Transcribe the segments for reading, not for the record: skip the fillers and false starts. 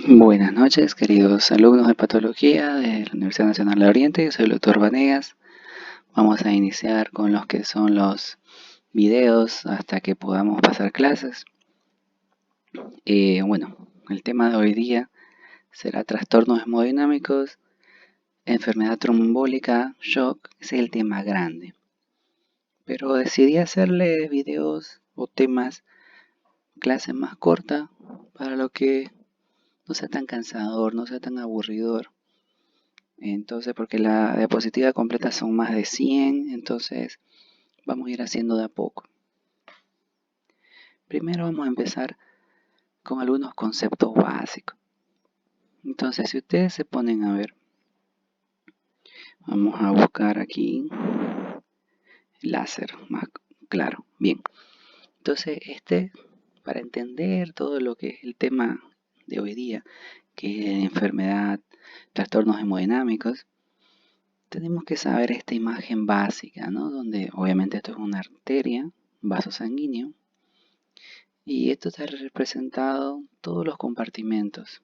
Buenas noches, queridos alumnos de patología de la Universidad Nacional del Oriente. Soy el doctor Vanegas. Vamos a iniciar con los que son los videos hasta que podamos pasar clases. El tema de hoy día será trastornos hemodinámicos, enfermedad trombólica, shock. Ese es el tema grande. Pero decidí hacerle videos o temas, clases más cortas, para lo que no sea tan cansador, no sea tan aburridor. Entonces, porque la diapositiva completa son más de 100, entonces vamos a ir haciendo de a poco. Primero vamos a empezar con algunos conceptos básicos. Entonces, si ustedes se ponen a ver, vamos a buscar aquí láser, más claro. Bien, entonces para entender todo lo que es el tema de hoy día, que es enfermedad, trastornos hemodinámicos, tenemos que saber esta imagen básica, ¿no? Donde obviamente esto es una arteria, vaso sanguíneo, y esto está representado todos los compartimentos,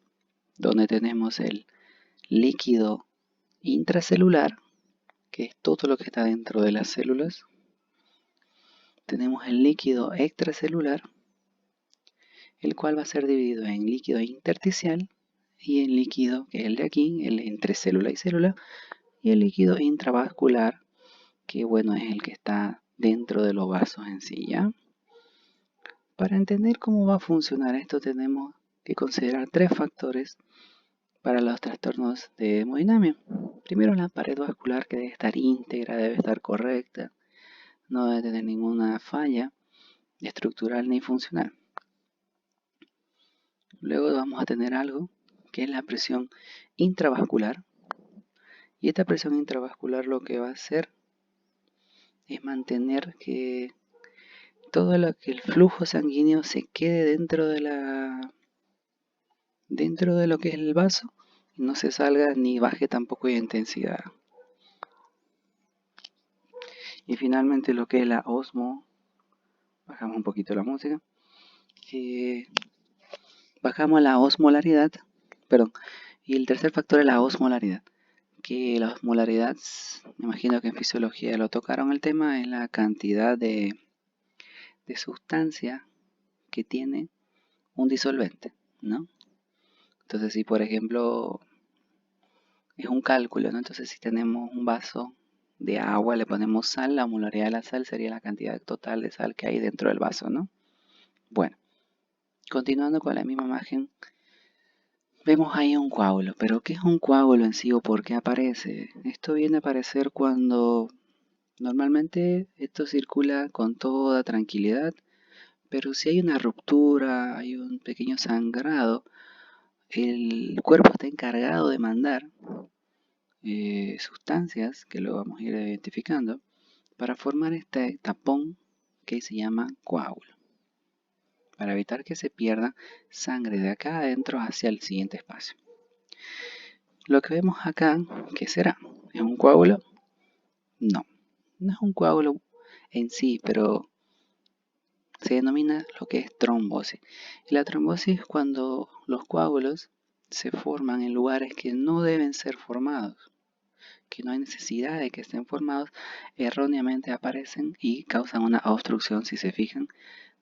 donde tenemos el líquido intracelular, que es todo lo que está dentro de las células. Tenemos el líquido extracelular, el cual va a ser dividido en líquido intersticial y en líquido, que es el de aquí, el entre célula y célula, y el líquido intravascular, que bueno, es el que está dentro de los vasos en sí, ¿ya? Para entender cómo va a funcionar esto tenemos que considerar tres factores para los trastornos de hemodinamia. Primero, la pared vascular, que debe estar íntegra, debe estar correcta, no debe tener ninguna falla estructural ni funcional. Luego vamos a tener algo que es la presión intravascular, y esta presión intravascular lo que va a hacer es mantener que todo el flujo sanguíneo se quede dentro de lo que es el vaso y no se salga ni baje tampoco de intensidad. Y finalmente lo que es la bajamos un poquito la música, bajamos la osmolaridad, y el tercer factor es la osmolaridad, que la osmolaridad, me imagino que en fisiología lo tocaron el tema, es la cantidad de sustancia que tiene un disolvente, ¿no? Entonces, si por ejemplo es un cálculo, ¿no? Entonces, si tenemos un vaso de agua, le ponemos sal, la osmolaridad de la sal sería la cantidad total de sal que hay dentro del vaso, ¿no? Bueno, continuando con la misma imagen, vemos ahí un coágulo. ¿Pero qué es un coágulo en sí o por qué aparece? Esto viene a aparecer cuando normalmente esto circula con toda tranquilidad, pero si hay una ruptura, hay un pequeño sangrado, el cuerpo está encargado de mandar sustancias, que luego vamos a ir identificando, para formar este tapón que se llama coágulo, para evitar que se pierda sangre de acá adentro hacia el siguiente espacio. Lo que vemos acá, ¿qué será? ¿Es un coágulo? No, no es un coágulo en sí, pero se denomina lo que es trombosis. Y la trombosis es cuando los coágulos se forman en lugares que no deben ser formados, que no hay necesidad de que estén formados, erróneamente aparecen y causan una obstrucción, si se fijan,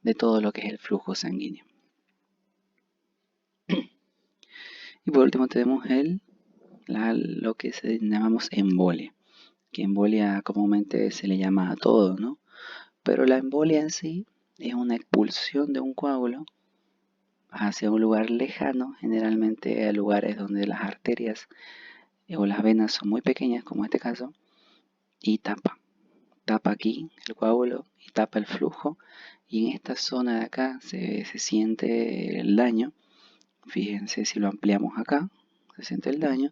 de todo lo que es el flujo sanguíneo. Y por último tenemos lo que llamamos embolia, que embolia comúnmente se le llama a todo, ¿no? Pero la embolia en sí es una expulsión de un coágulo hacia un lugar lejano, generalmente a lugares donde las arterias o las venas son muy pequeñas, como en este caso, y tapa aquí el coágulo y tapa el flujo, y en esta zona de acá se siente el daño. Fíjense, si lo ampliamos acá, se siente el daño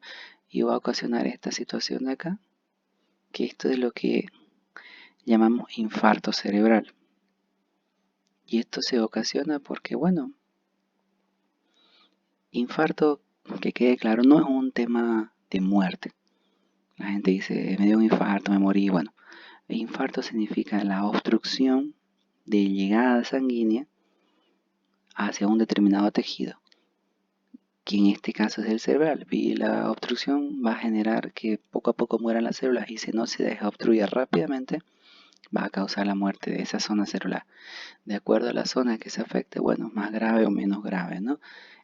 y va a ocasionar esta situación de acá, que esto es lo que llamamos infarto cerebral. Y esto se ocasiona porque, bueno, infarto, que quede claro, no es un tema de muerte. La gente dice, me dio un infarto, me morí. Bueno, el infarto significa la obstrucción de llegada sanguínea hacia un determinado tejido. que en este caso es el cerebral, y la obstrucción va a generar que poco a poco mueran las células, y si no se deja obstruir rápidamente, va a causar la muerte de esa zona celular. De acuerdo a la zona que se afecte, bueno, más grave o menos grave, ¿no?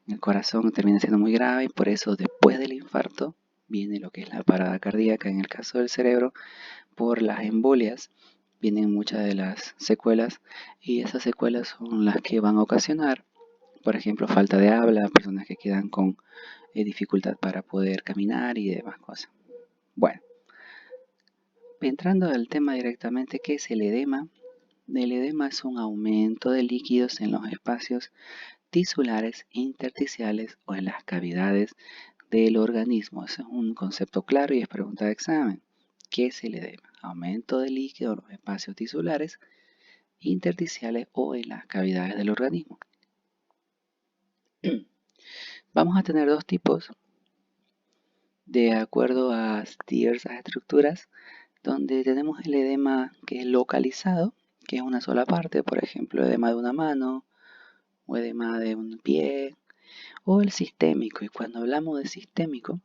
En el corazón termina siendo muy grave, y por eso después del infarto viene lo que es la parada cardíaca. En el caso del cerebro, por las embolias, vienen muchas de las secuelas, y esas secuelas son las que van a ocasionar, por ejemplo, falta de habla, personas que quedan con dificultad para poder caminar y demás cosas. Bueno, entrando al tema directamente, ¿qué es el edema? El edema es un aumento de líquidos en los espacios tisulares, intersticiales o en las cavidades del organismo. Ese es un concepto claro y es pregunta de examen. ¿Qué es el edema? Aumento de líquido en los espacios tisulares, intersticiales o en las cavidades del organismo. Vamos a tener dos tipos de acuerdo a diversas estructuras, donde tenemos el edema que es localizado, que es una sola parte, por ejemplo, edema de una mano o edema de un pie, o el sistémico. Y cuando hablamos de sistémico,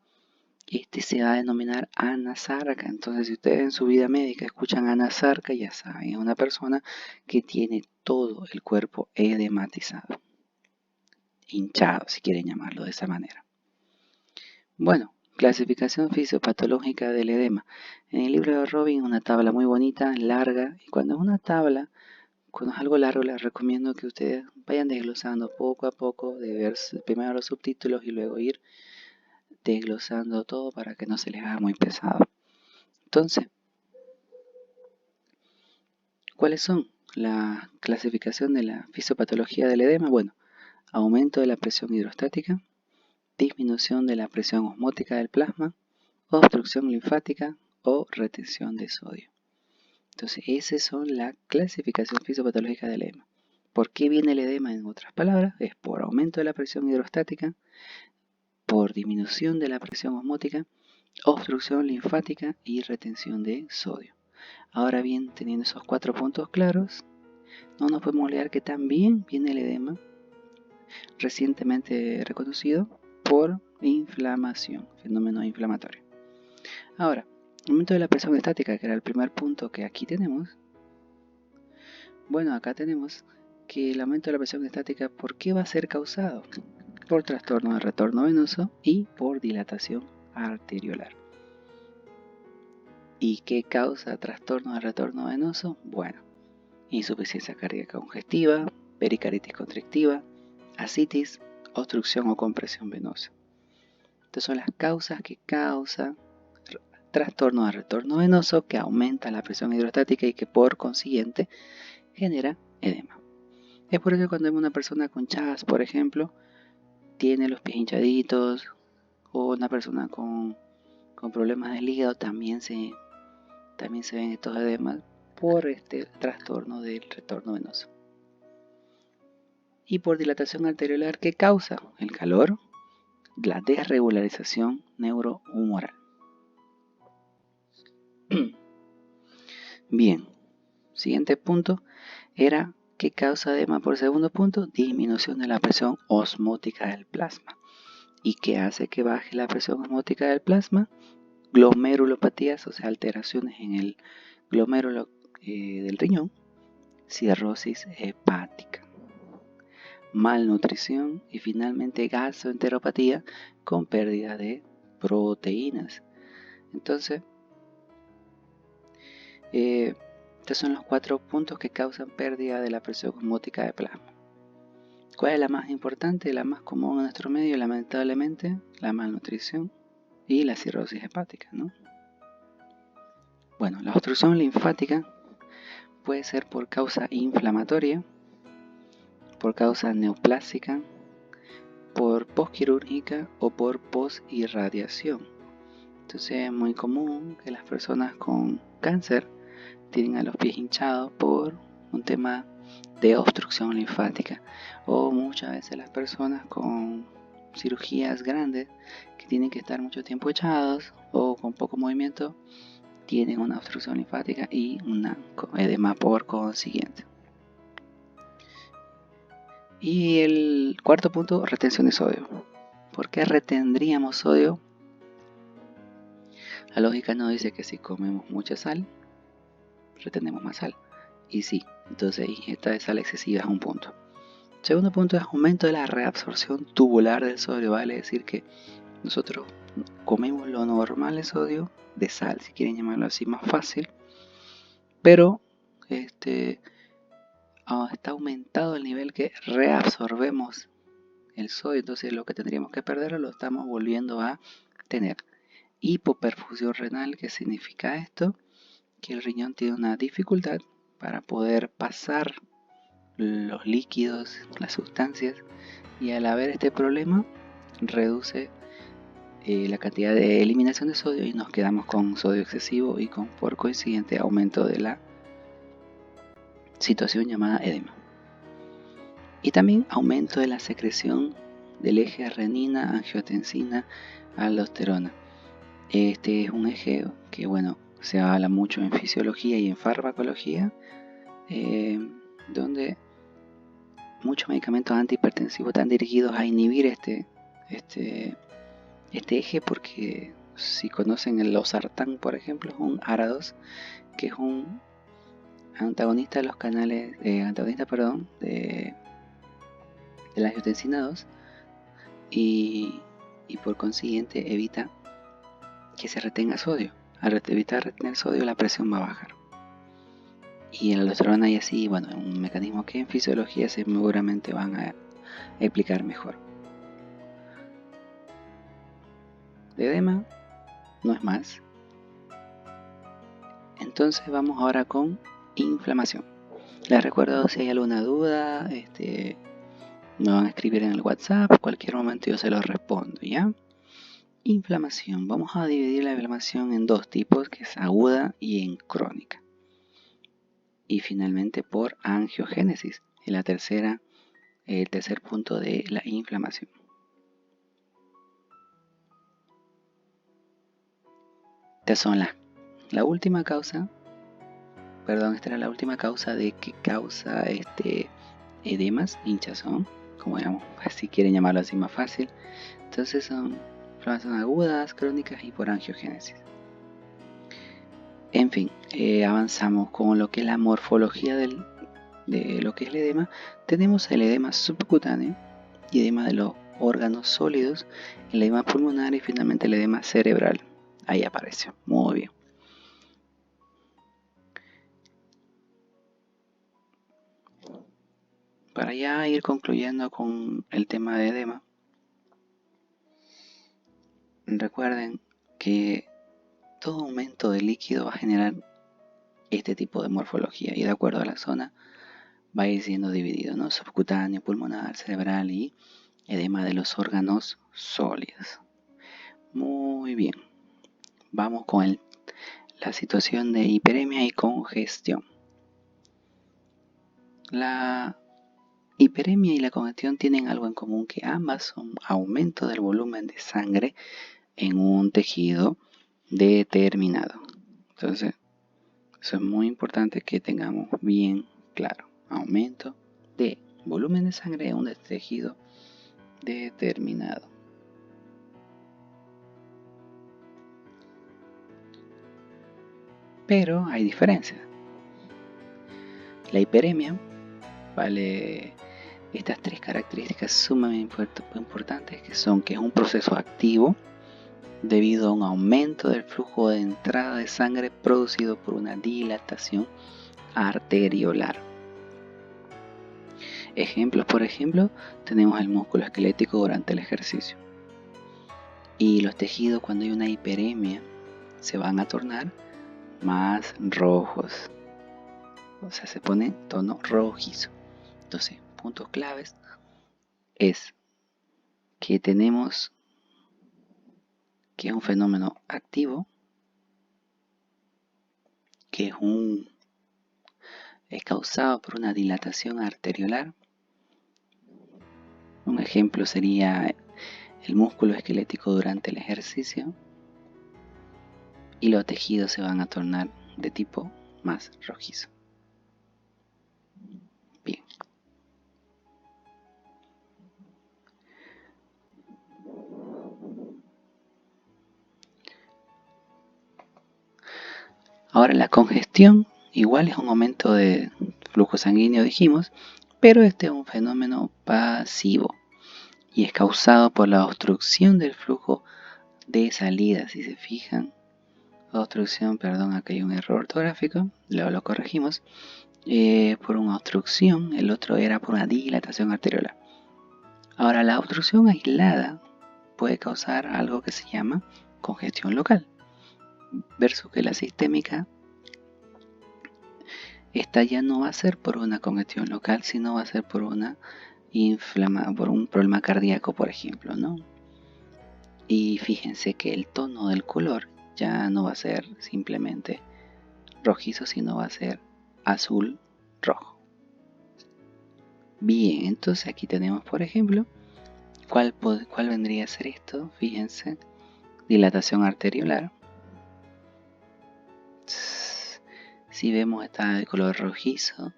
este se va a denominar anasarca. Entonces, si ustedes en su vida médica escuchan anasarca, ya saben, es una persona que tiene todo el cuerpo edematizado, hinchado, si quieren llamarlo de esa manera. Bueno, clasificación fisiopatológica del edema. En el libro de Robin, una tabla muy bonita, larga, y cuando es una tabla, cuando es algo largo, les recomiendo que ustedes vayan desglosando poco a poco, de ver primero los subtítulos y luego ir desglosando todo para que no se les haga muy pesado. Entonces, ¿cuáles son la clasificación de la fisiopatología del edema? Bueno, aumento de la presión hidrostática, disminución de la presión osmótica del plasma, obstrucción linfática o retención de sodio. Entonces, esas son la clasificación fisiopatológica del edema. ¿Por qué viene el edema? En otras palabras, es por aumento de la presión hidrostática, por disminución de la presión osmótica, obstrucción linfática y retención de sodio. Ahora bien, teniendo esos 4 puntos claros, no nos podemos olvidar que también viene el edema recientemente reconocido por inflamación, fenómeno inflamatorio. Ahora, aumento de la presión estática, que era el primer punto que aquí tenemos. Bueno, acá tenemos que el aumento de la presión estática, ¿por qué va a ser causado? Por trastorno de retorno venoso y por dilatación arteriolar. ¿Y qué causa trastorno de retorno venoso? Bueno, insuficiencia cardíaca congestiva, pericaritis constrictiva, ascitis, obstrucción o compresión venosa. Estas son las causas que causan trastorno de retorno venoso, que aumenta la presión hidrostática y que por consiguiente genera edema. Es por eso que cuando vemos una persona con CHAS, por ejemplo, tiene los pies hinchaditos, o una persona con problemas del hígado, también se ven estos edemas por este trastorno del retorno venoso. Y por dilatación arteriolar, ¿qué causa? El calor, la desregularización neurohumoral. Bien, siguiente punto era ¿qué causa edema? Por segundo punto, disminución de la presión osmótica del plasma. ¿Y qué hace que baje la presión osmótica del plasma? Glomerulopatías, o sea, alteraciones en el glomérulo del riñón, cirrosis hepática, malnutrición y finalmente gastroenteropatía con pérdida de proteínas. Entonces, estos son los 4 puntos que causan pérdida de la presión osmótica de plasma. ¿Cuál es la más importante? La más común en nuestro medio, lamentablemente, la malnutrición y la cirrosis hepática, ¿no? Bueno, la obstrucción linfática puede ser por causa inflamatoria, por causa neoplásica, por postquirúrgica o por posirradiación. Entonces es muy común que las personas con cáncer tienen a los pies hinchados por un tema de obstrucción linfática, o muchas veces las personas con cirugías grandes que tienen que estar mucho tiempo echados o con poco movimiento tienen una obstrucción linfática y una edema por consiguiente. Y el cuarto punto, retención de sodio. ¿Por qué retendríamos sodio? La lógica nos dice que si comemos mucha sal, retenemos más sal. Y sí, entonces ingesta de sal excesiva es un punto. Segundo punto es aumento de la reabsorción tubular del sodio. Vale decir que nosotros comemos lo normal de sodio, de sal, si quieren llamarlo así más fácil, pero está aumentado el nivel que reabsorbemos el sodio, entonces lo que tendríamos que perder lo estamos volviendo a tener. Hipoperfusión renal, ¿qué significa esto? Que el riñón tiene una dificultad para poder pasar los líquidos, las sustancias, y al haber este problema reduce la cantidad de eliminación de sodio y nos quedamos con sodio excesivo y con por coincidente aumento de la situación llamada edema. Y también aumento de la secreción del eje renina, angiotensina, aldosterona. Este es un eje que, bueno, se habla mucho en fisiología y en farmacología, donde muchos medicamentos antihipertensivos están dirigidos a inhibir este eje, porque si conocen el losartán, por ejemplo, es un ARA2, que es un antagonista de los canales, de la angiotensina 2, y por consiguiente evita que se retenga sodio. Al evitar retener sodio, la presión va a bajar. Y en la aldosterona y así, bueno, un mecanismo que en fisiología seguramente van a explicar mejor. De edema no es más. Entonces vamos ahora con inflamación. Les recuerdo, si hay alguna duda, me van a escribir en el WhatsApp, cualquier momento yo se los respondo, ¿ya? Inflamación. Vamos a dividir la inflamación en dos tipos, que es aguda y en crónica. Y finalmente por angiogénesis, el tercer punto de la inflamación. Estas son la última causa, esta era la última causa de que causa edemas, hinchazón, como digamos, si quieren llamarlo así más fácil. Entonces son inflamaciones agudas, crónicas y por angiogénesis. En fin, avanzamos con lo que es la morfología de lo que es el edema. Tenemos el edema subcutáneo y edema de los órganos sólidos, el edema pulmonar y finalmente el edema cerebral. Ahí aparece, muy bien. Para ya ir concluyendo con el tema de edema, recuerden que todo aumento de líquido va a generar este tipo de morfología y de acuerdo a la zona va a ir siendo dividido, ¿no? Subcutáneo, pulmonar, cerebral y edema de los órganos sólidos. Muy bien, vamos con la situación de hiperemia y congestión. La hiperemia y la congestión tienen algo en común, que ambas son aumento del volumen de sangre en un tejido determinado. Entonces, eso es muy importante que tengamos bien claro. Aumento de volumen de sangre en un tejido determinado. Pero hay diferencias. La hiperemia, vale, estas tres características sumamente importantes, que son que es un proceso activo debido a un aumento del flujo de entrada de sangre producido por una dilatación arteriolar. Ejemplos, por ejemplo, tenemos el músculo esquelético durante el ejercicio. Y los tejidos, cuando hay una hiperemia, se van a tornar más rojos. O sea, se pone tono rojizo. Entonces, puntos claves es que tenemos que es un fenómeno activo, que es causado por una dilatación arteriolar. Un ejemplo sería el músculo esquelético durante el ejercicio, y los tejidos se van a tornar de tipo más rojizo. Bien. Ahora la congestión igual es un aumento de flujo sanguíneo, dijimos, pero este es un fenómeno pasivo y es causado por la obstrucción del flujo de salida. Si se fijan, obstrucción, perdón, aquí hay un error ortográfico, luego lo corregimos, por una obstrucción, el otro era por una dilatación arteriolar. Ahora la obstrucción aislada puede causar algo que se llama congestión local, versus que la sistémica, esta ya no va a ser por una congestión local, sino va a ser por una por un problema cardíaco, por ejemplo, ¿no? Y fíjense que el tono del color ya no va a ser simplemente rojizo, sino va a ser azul rojo. Bien, entonces aquí tenemos, por ejemplo, ¿cuál vendría a ser esto? Fíjense, dilatación arteriolar. Si vemos está de color rojizo,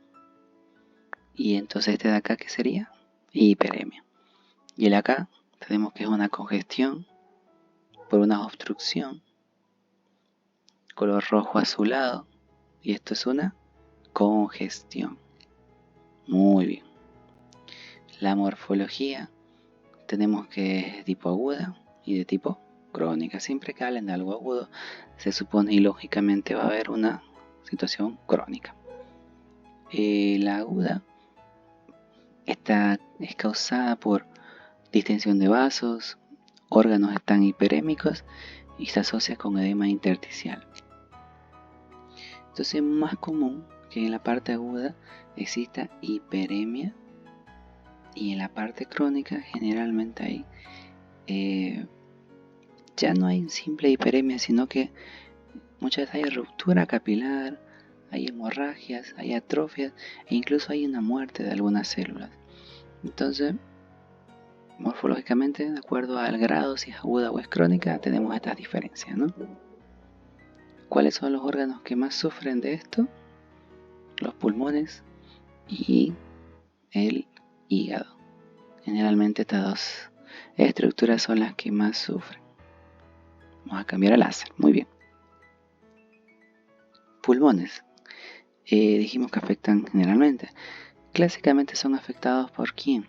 y entonces este de acá, ¿qué sería? Hiperemia. Y el acá tenemos que es una congestión por una obstrucción, color rojo azulado, y esto es una congestión. Muy bien. La morfología tenemos que es de tipo aguda y de tipo crónica. Siempre que hablen de algo agudo, se supone y lógicamente va a haber una situación crónica. La aguda es causada por distensión de vasos, órganos están hiperémicos y se asocia con edema intersticial. Entonces es más común que en la parte aguda exista hiperemia y en la parte crónica generalmente hay ya no hay simple hiperemia, sino que muchas veces hay ruptura capilar, hay hemorragias, hay atrofias e incluso hay una muerte de algunas células. Entonces, morfológicamente, de acuerdo al grado, si es aguda o es crónica, tenemos estas diferencias, ¿no? ¿Cuáles son los órganos que más sufren de esto? Los pulmones y el hígado. Generalmente estas dos estructuras son las que más sufren. Vamos a cambiar al láser, muy bien. Pulmones. Dijimos que afectan generalmente. Clásicamente son afectados por ¿quién?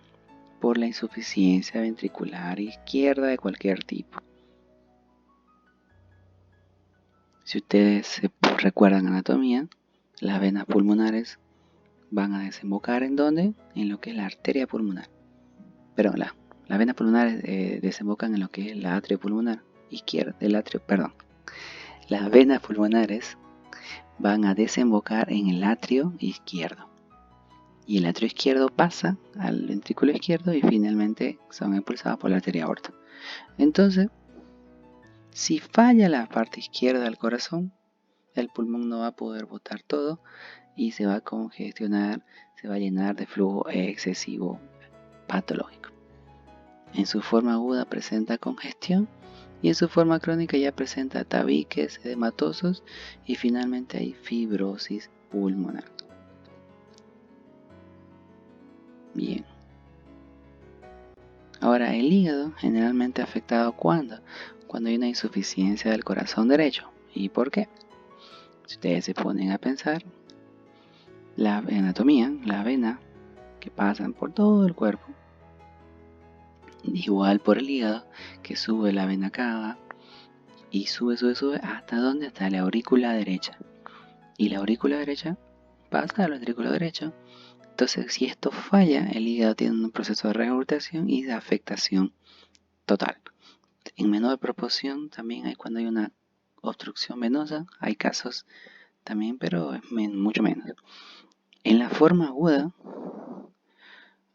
Por la insuficiencia ventricular izquierda de cualquier tipo. Si ustedes recuerdan anatomía, las venas pulmonares van a desembocar ¿en dónde? En lo que es la arteria pulmonar. Perdón, las venas pulmonares desembocan en lo que es la atrio pulmonar izquierda, Las venas pulmonares van a desembocar en el atrio izquierdo. Y el atrio izquierdo pasa al ventrículo izquierdo y finalmente son impulsados por la arteria aorta. Entonces, si falla la parte izquierda del corazón, el pulmón no va a poder botar todo y se va a congestionar, se va a llenar de flujo excesivo patológico. En su forma aguda presenta congestión y en su forma crónica ya presenta tabiques edematosos y finalmente hay fibrosis pulmonar. Bien. Ahora, el hígado generalmente afectado ¿cuándo? Cuando hay una insuficiencia del corazón derecho. ¿Y por qué? Si ustedes se ponen a pensar, la anatomía, la vena que pasan por todo el cuerpo, igual por el hígado, que sube la vena cava y sube, ¿hasta dónde? Hasta la aurícula derecha. Y la aurícula derecha pasa al ventrículo derecho. Entonces, si esto falla, el hígado tiene un proceso de regurgitación y de afectación total. En menor proporción también hay cuando hay una obstrucción venosa, hay casos también, pero es mucho menos. En la forma aguda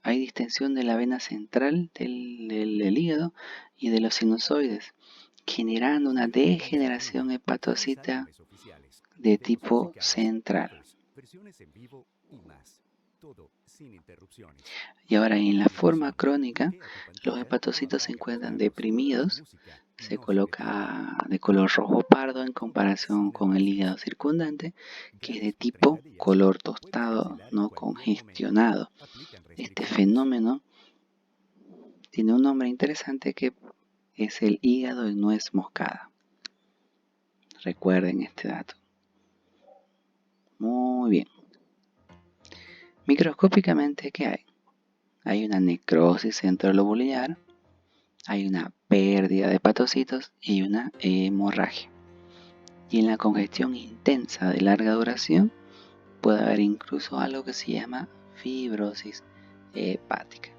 hay distensión de la vena central del hígado y de los sinusoides, generando una degeneración hepatocita de tipo central. Y ahora en la forma crónica, los hepatocitos se encuentran deprimidos, se coloca de color rojo pardo en comparación con el hígado circundante, que es de tipo color tostado, no congestionado. Este fenómeno tiene un nombre interesante que es el hígado de nuez moscada. Recuerden este dato. Muy bien. Microscópicamente, ¿qué hay? Hay una necrosis centrolobular, hay una pérdida de hepatocitos y una hemorragia. Y en la congestión intensa de larga duración puede haber incluso algo que se llama fibrosis hepática.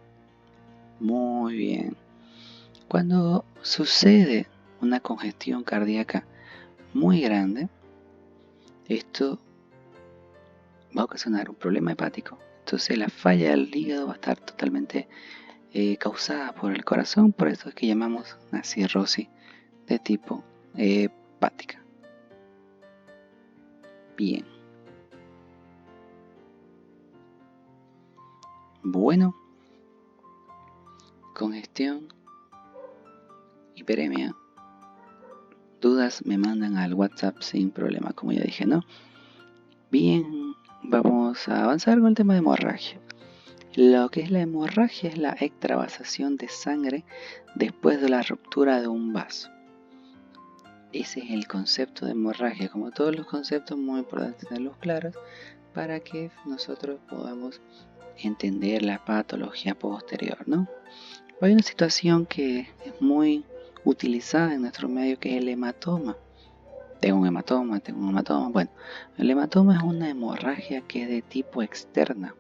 Muy bien. Cuando sucede una congestión cardíaca muy grande, esto va a ocasionar un problema hepático. Entonces la falla del hígado va a estar totalmente causada por el corazón, por eso es que llamamos una cirrosis de tipo hepática. Bien. Bueno, congestión, hiperemia, dudas me mandan al WhatsApp sin problema, como ya dije, ¿no? Bien, vamos a avanzar con el tema de hemorragia. Lo que es la hemorragia es la extravasación de sangre después de la ruptura de un vaso. Ese es el concepto de hemorragia. Como todos los conceptos, muy importante tenerlos claros para que nosotros podamos entender la patología posterior, ¿no? Hay una situación que es muy utilizada en nuestro medio, que es el hematoma. Tengo un hematoma. Bueno, el hematoma es una hemorragia que es de tipo externa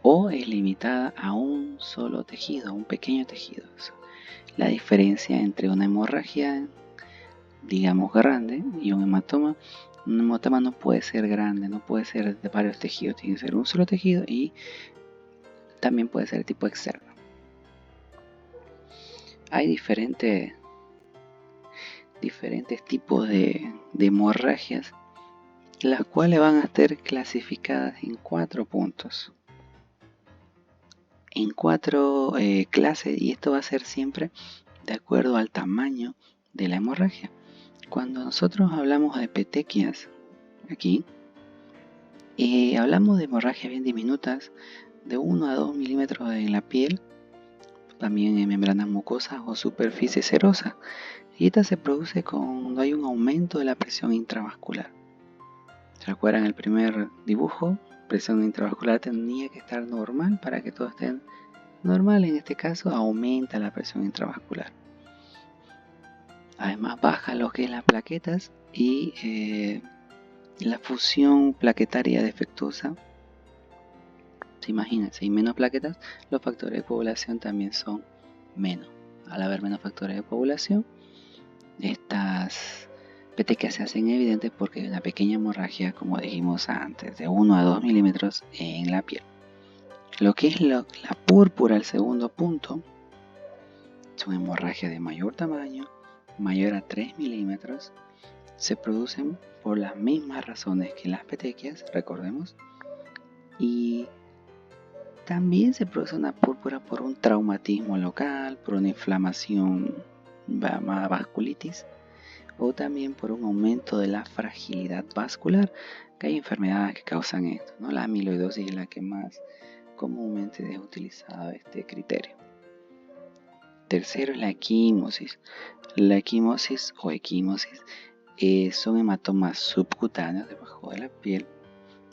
o es limitada a un solo tejido, a un pequeño tejido. La diferencia entre una hemorragia, digamos, grande y un hematoma no puede ser grande, no puede ser de varios tejidos, tiene que ser un solo tejido y también puede ser de tipo externo. Hay diferentes tipos de hemorragias, las cuales van a estar clasificadas en 4 puntos, en 4 clases, y esto va a ser siempre de acuerdo al tamaño de la hemorragia. Cuando nosotros hablamos de petequias aquí, hablamos de hemorragias bien diminutas, de 1 a 2 milímetros en la piel, también en membranas mucosas o superficie serosa. Y esta se produce cuando hay un aumento de la presión intravascular. ¿Se acuerdan el primer dibujo? Presión intravascular tenía que estar normal para que todo esté normal. En este caso aumenta la presión intravascular. Además baja lo que es las plaquetas y la fusión plaquetaria defectuosa. Se imaginan, si hay menos plaquetas, los factores de coagulación también son menos. Al haber menos factores de coagulación, estas petequias se hacen evidentes porque hay una pequeña hemorragia, como dijimos antes, de 1 a 2 milímetros en la piel. Lo que es la púrpura, el segundo punto, son hemorragias de mayor tamaño, mayor a 3 milímetros, se producen por las mismas razones que las petequias, recordemos, y también se produce una púrpura por un traumatismo local, por una inflamación llamada vasculitis, o también por un aumento de la fragilidad vascular, que hay enfermedades que causan esto, ¿no? La amiloidosis es la que más comúnmente es utilizado este criterio. Tercero es la equimosis. La equimosis o equimosis son hematomas subcutáneos debajo de la piel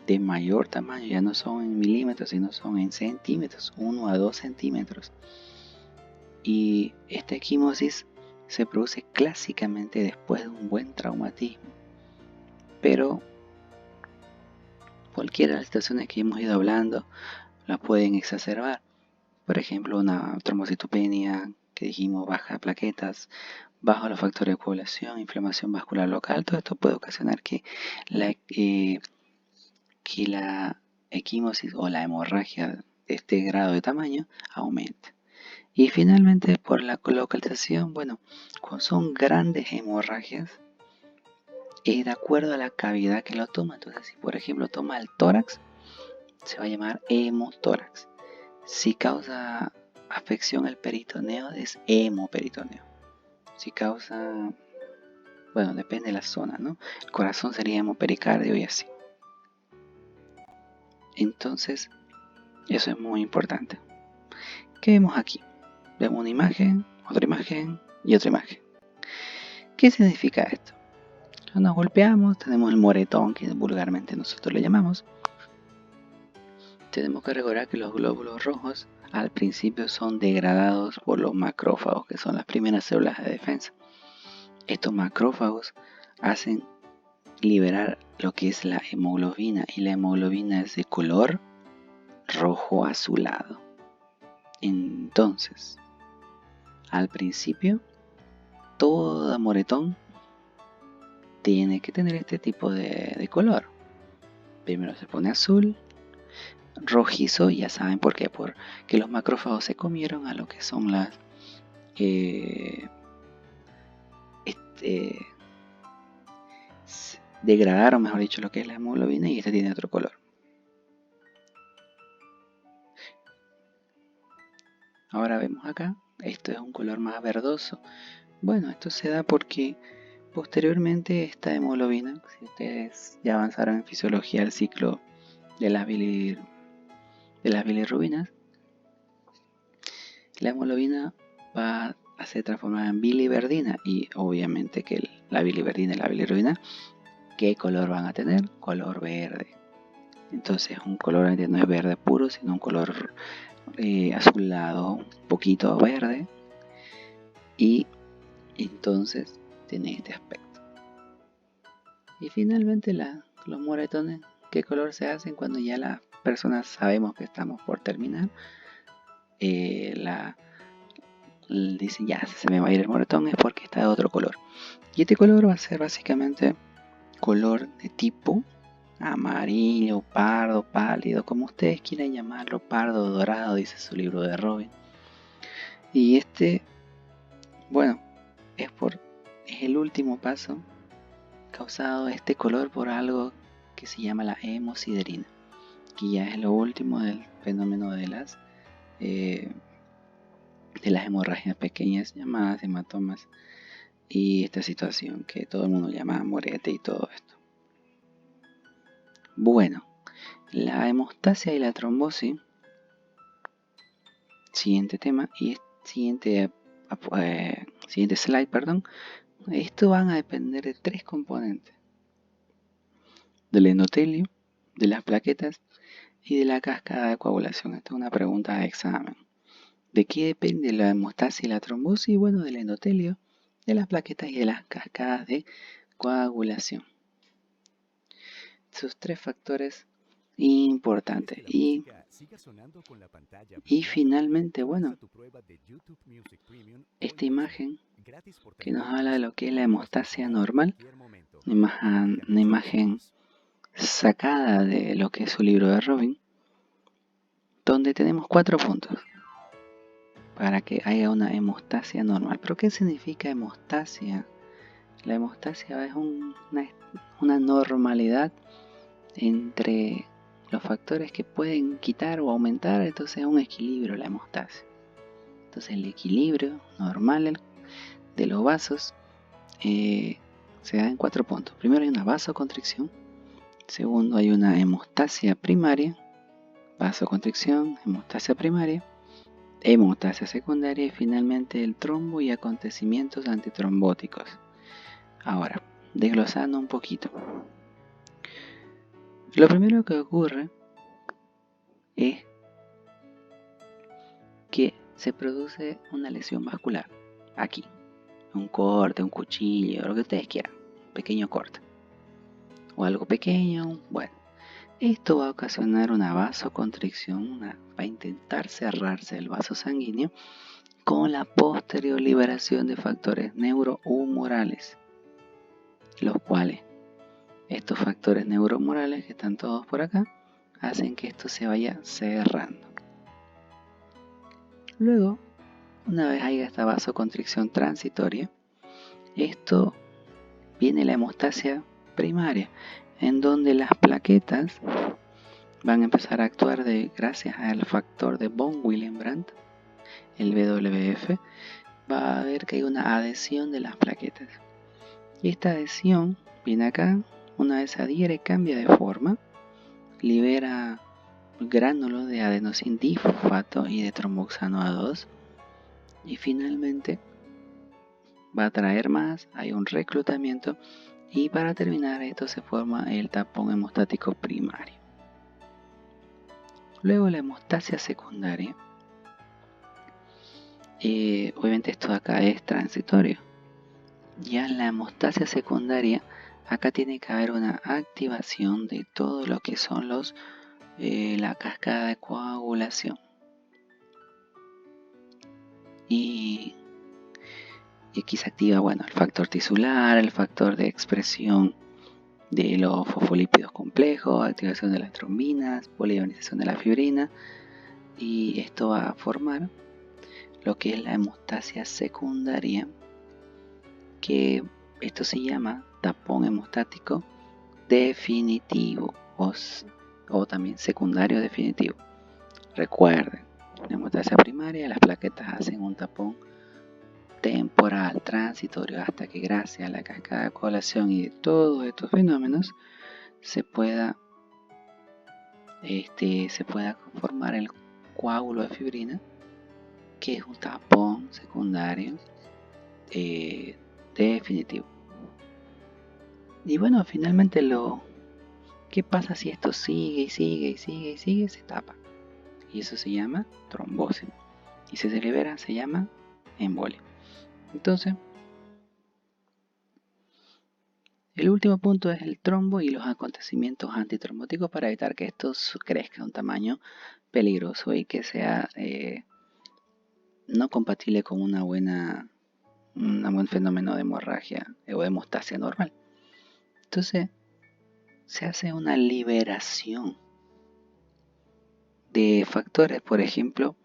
de mayor tamaño, ya no son en milímetros, sino son en centímetros, 1 a 2 centímetros. Y esta equimosis se produce clásicamente después de un buen traumatismo, pero cualquiera de las situaciones que hemos ido hablando la pueden exacerbar. Por ejemplo, una trombocitopenia, que dijimos, baja plaquetas, bajo los factores de coagulación, inflamación vascular local. Todo esto puede ocasionar que la equimosis o la hemorragia de este grado de tamaño aumente. Y finalmente, por la localización, bueno, cuando son grandes hemorragias, de acuerdo a la cavidad que lo toma. Entonces, si por ejemplo toma el tórax, se va a llamar hemotórax. Si causa afección al peritoneo, es hemoperitoneo. Si causa, bueno, depende de la zona, ¿no? El corazón sería hemopericardio y así. Entonces, eso es muy importante. ¿Qué vemos aquí? Vemos una imagen, otra imagen y otra imagen. ¿Qué significa esto? nos golpeamos, tenemos el moretón, que vulgarmente nosotros le llamamos. Tenemos que recordar que los glóbulos rojos al principio son degradados por los macrófagos, que son las primeras células de defensa. Estos macrófagos hacen liberar lo que es la hemoglobina, y la hemoglobina es de color rojo azulado. Entonces, al principio, todo moretón tiene que tener este tipo de color. Primero se pone azul, rojizo, y ya saben por qué, porque los macrófagos se comieron a lo que son las degradaron, mejor dicho, lo que es la hemoglobina, y este tiene otro color. Ahora vemos acá, esto es un color más verdoso. Bueno, esto se da porque posteriormente esta hemoglobina, si ustedes ya avanzaron en fisiología el ciclo de las bilirrubinas, la hemoglobina va a ser transformada en biliverdina, y obviamente que la biliverdina y la bilirrubina, ¿qué color van a tener? Color verde. Entonces un color no es verde puro, sino un color azulado, un poquito verde, y entonces tiene este aspecto. Y finalmente los moretones, ¿qué color se hacen cuando ya las personas sabemos que estamos por terminar? Dicen, ya se me va a ir el moretón, es porque está de otro color. Y este color va a ser básicamente color de tipo amarillo, pardo, pálido, como ustedes quieran llamarlo, pardo, dorado, dice su libro de Robin. Y bueno, es el último paso causado este color por algo que se llama la hemosiderina, que ya es lo último del fenómeno de las hemorragias pequeñas llamadas hematomas, y esta situación que todo el mundo llama morete y todo esto. Bueno, la hemostasia y la trombosis, siguiente tema, y siguiente slide, perdón. Esto van a depender de 3 componentes: del endotelio, de las plaquetas y de la cascada de coagulación. Esta es una pregunta de examen. ¿De qué depende la hemostasia y la trombosis? Bueno, del endotelio, de las plaquetas y de las cascadas de coagulación. Sus 3 factores importantes. Y finalmente, bueno, esta imagen que nos habla de lo que es la hemostasia normal, una imagen sacada de lo que es su libro de Robin, donde tenemos 4 puntos para que haya una hemostasia normal. ¿Pero qué significa hemostasia? La hemostasia es una normalidad entre los factores que pueden quitar o aumentar, entonces es un equilibrio la hemostasia. Entonces el equilibrio normal de los vasos se da en 4 puntos. Primero hay una vasoconstricción, segundo hay una hemostasia primaria, vasoconstricción, hemostasia primaria, hemostasia secundaria, y finalmente el trombo y acontecimientos antitrombóticos. Ahora, desglosando un poquito. Lo primero que ocurre es que se produce una lesión vascular aquí, un corte, un cuchillo, lo que ustedes quieran, un pequeño corte o algo pequeño. Bueno, esto va a ocasionar una vasoconstricción, va a intentar cerrarse el vaso sanguíneo con la posterior liberación de factores neurohumorales, los cuales estos factores neurohumorales, que están todos por acá, hacen que esto se vaya cerrando. Luego, una vez haya esta vasoconstricción transitoria, esto viene la hemostasia primaria, en donde las plaquetas van a empezar a actuar gracias al factor de von Willebrand, el WWF. Va a haber que hay una adhesión de las plaquetas, y esta adhesión viene acá. Una vez adhiere, cambia de forma, libera gránulos de adenosín difosfato y de tromboxano A2, y finalmente va a traer más, hay un reclutamiento, Y para terminar esto se forma el tapón hemostático primario. Luego la hemostasia secundaria. Obviamente esto de acá es transitorio. Ya en la hemostasia secundaria, acá tiene que haber una activación de todo lo que son la cascada de coagulación. Y aquí se activa, bueno, el factor tisular, el factor de expresión de los fosfolípidos complejos, activación de las trombinas, poliionización de la fibrina, y esto va a formar lo que es la hemostasia secundaria, que esto se llama tapón hemostático definitivo o también secundario definitivo. Recuerden, en la hemostasia primaria las plaquetas hacen un tapón temporal, transitorio, hasta que gracias a la cascada de coagulación y de todos estos fenómenos se pueda formar el coágulo de fibrina, que es un tapón secundario definitivo. Y bueno, finalmente ¿qué pasa si esto sigue y sigue y sigue y sigue? Se tapa. Y eso se llama trombosis. Y si se libera, se llama embolia. Entonces, el último punto es el trombo y los acontecimientos antitrombóticos para evitar que esto crezca a un tamaño peligroso y que sea no compatible con un buen fenómeno de hemorragia o de hemostasia normal. Entonces, se hace una liberación de factores, por ejemplo,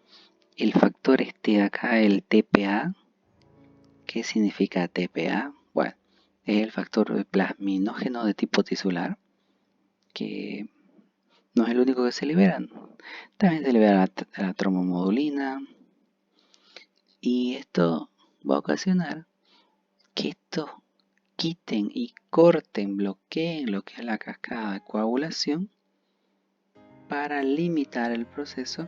el factor acá, el TPA. ¿Qué significa TPA? Bueno, es el factor plasminógeno de tipo tisular, que no es el único que se libera. También se libera la trombomodulina, y esto va a ocasionar que estos quiten y corten, bloqueen lo que es la cascada de coagulación para limitar el proceso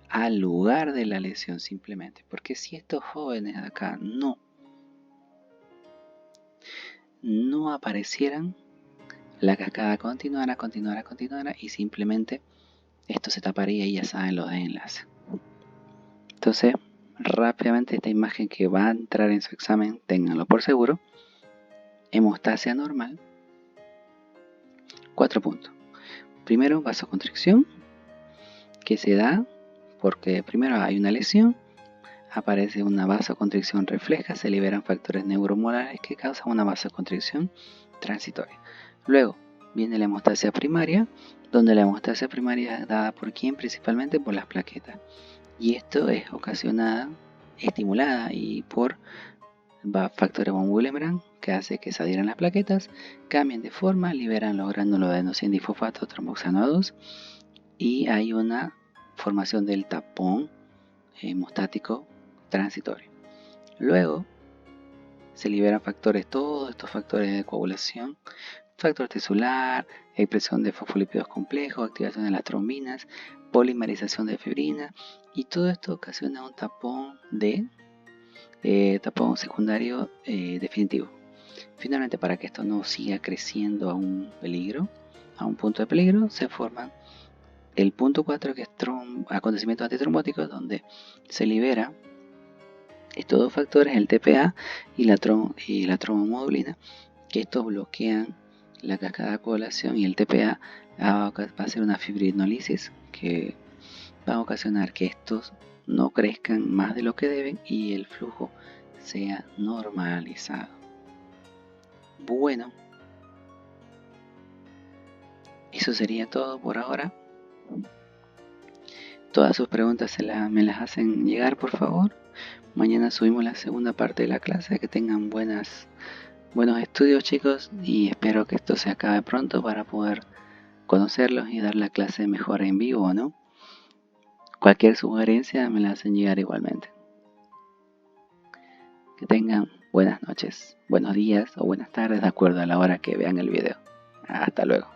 al lugar de la lesión simplemente. Porque si estos jóvenes de acá no aparecieran, la cascada continuará y simplemente esto se taparía y ya saben los desenlaces. Entonces, rápidamente esta imagen que va a entrar en su examen, ténganlo por seguro. Hemostasia normal, 4 puntos. Primero, vasoconstricción, que se da porque primero hay una lesión, aparece una vasoconstricción refleja, se liberan factores neuromolares que causan una vasoconstricción transitoria. Luego viene la hemostasia primaria, donde la hemostasia primaria es dada por quién, principalmente por las plaquetas. Y esto es estimulada y por factores von Willebrand, que hace que se adhieran las plaquetas, cambien de forma, liberan los gránulos de adenosindifosfato tromboxano 2 y hay una formación del tapón hemostático transitorio. Luego se liberan todos estos factores de coagulación, factor tisular, expresión de fosfolípidos complejos, activación de las trombinas, polimerización de fibrina, y todo esto ocasiona un tapón secundario definitivo. Finalmente, para que esto no siga creciendo a un punto de peligro, se forman el punto 4, que es acontecimientos antitrombóticos, donde se libera estos dos factores, el TPA y la trombomodulina, que estos bloquean la cascada de coagulación, y el TPA va a hacer una fibrinólisis que va a ocasionar que estos no crezcan más de lo que deben y el flujo sea normalizado. Bueno, eso sería todo por ahora. Todas sus preguntas me las hacen llegar, por favor. Mañana subimos la segunda parte de la clase. Que tengan buenos estudios, chicos, y espero que esto se acabe pronto para poder conocerlos y dar la clase mejor en vivo, ¿no? Cualquier sugerencia me la hacen llegar igualmente. Que tengan buenas noches, buenos días o buenas tardes, de acuerdo a la hora que vean el video. Hasta luego.